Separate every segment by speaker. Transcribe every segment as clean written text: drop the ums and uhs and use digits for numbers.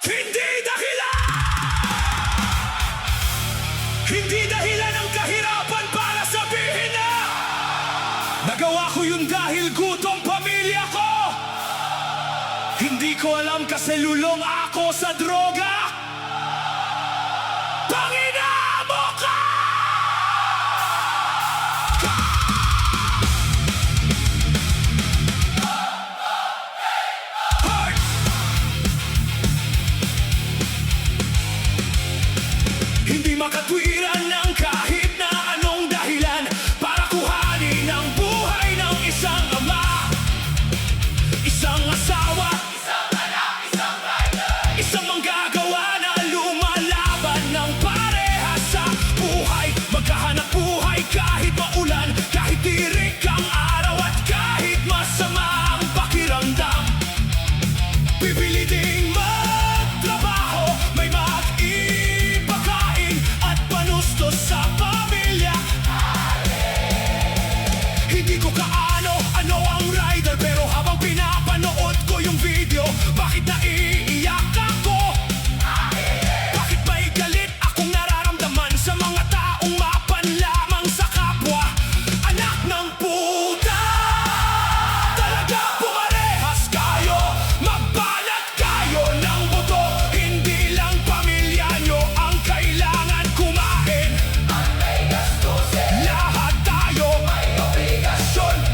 Speaker 1: Hindi dahilan! Hindi dahilan ang kahirapan para sabihin na nagawa ko yun dahil gutom pamilya ko. Hindi ko alam kasi lulong ako sa droga. Tangina mo ka! Hey! Hindi makatwiran ng kahit na anong dahilan para kuhanin ang buhay ng isang ama, isang asawa, isang anak, isang rider, isang manggagawa na lumalaban ng parehas sa buhay. Magkahanap buhay kahit maulan, kahit tirik ang araw at kahit masama ang pakiramdam. Pipili ding magtrabaho, may mag-ipakain at panustos sa pamilya. Hindi ko kaano ang rider, pero habang pinapanood ko yung video, bakit naiiyak ako? Bakit may galit akong nararamdaman sa mga taong mapanlamang sa kapwa? Anak ng puta! Talaga pumarehas kayo, magbalat kayo ng buto. Hindi lang pamilya nyo ang kailangan kumain. Ang may gastusin, lahat tayo may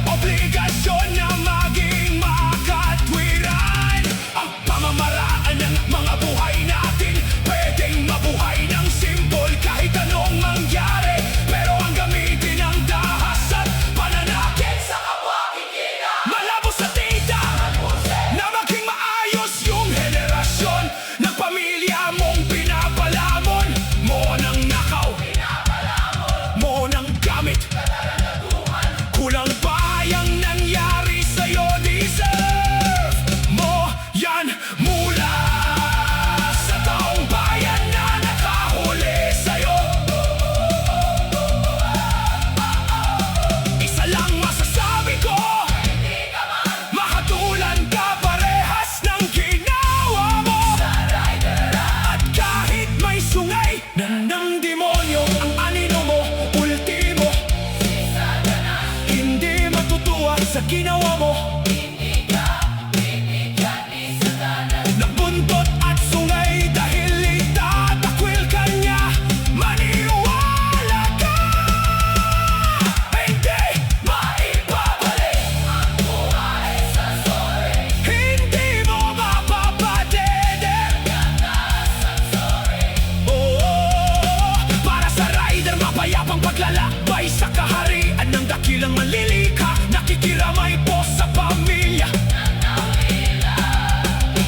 Speaker 1: obligasyon na maging makatwiran. Ang pamamaraan ng mga buhay natin pwedeng mabuhay ng simbol kahit anong mangyari, pero ang gamitin ang dahas at pananakit sa kapwa kikita. Malabo sa tita na maging maayos yung henerasyon ng pamilya mong pinapalamon mo ng nakaw, mo ng gamit. Kulang ba yung nangyari sa'yo? Deserve mo yan mula sa taong bayan na nakahuli sa'yo. Isa lang masasabi ko, mahatulan ka parehas ng ginawa mo. At kahit may sungay na ng demonyo ang anino mo, ultimo hindi matutuwa sa ginawa mo. Nabuntot at sungay dahil itatakwil ka niya. Maniwala ka, hindi maibabalik ang buhay sa sorry. Hindi mo mapapadeder para sa rider, mapayapang paglalakbay sa kaharian ng dakilang manlilikha. Nakikiramay po sa pamilya.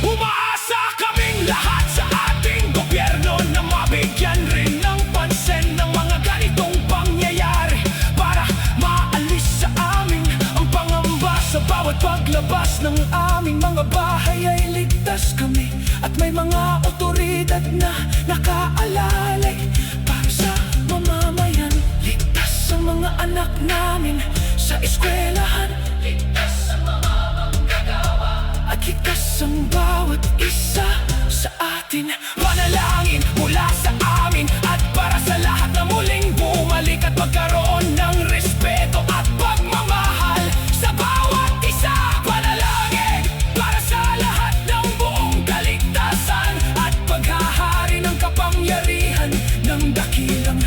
Speaker 1: Umaasa kaming lahat sa ating gobyerno na mabigyan rin ng pansin ng mga ganitong pangyayari, para maalis sa amin ang pangamba. Sa bawat paglabas ng aming mga bahay ay ligtas kami, at may mga otoridad na nakaalalay para sa mamamayan. Ligtas ang mga anak namin sa eskwelahan, ligtas ang mga manggagawa, at ligtas ang bawat isa sa atin. Panalangin mula sa amin at para sa lahat na muling bumalik at magkaroon ng respeto at pagmamahal sa bawat isa. Panalangin para sa lahat ng buong kaligtasan at paghahari ng kapangyarihan ng dakilang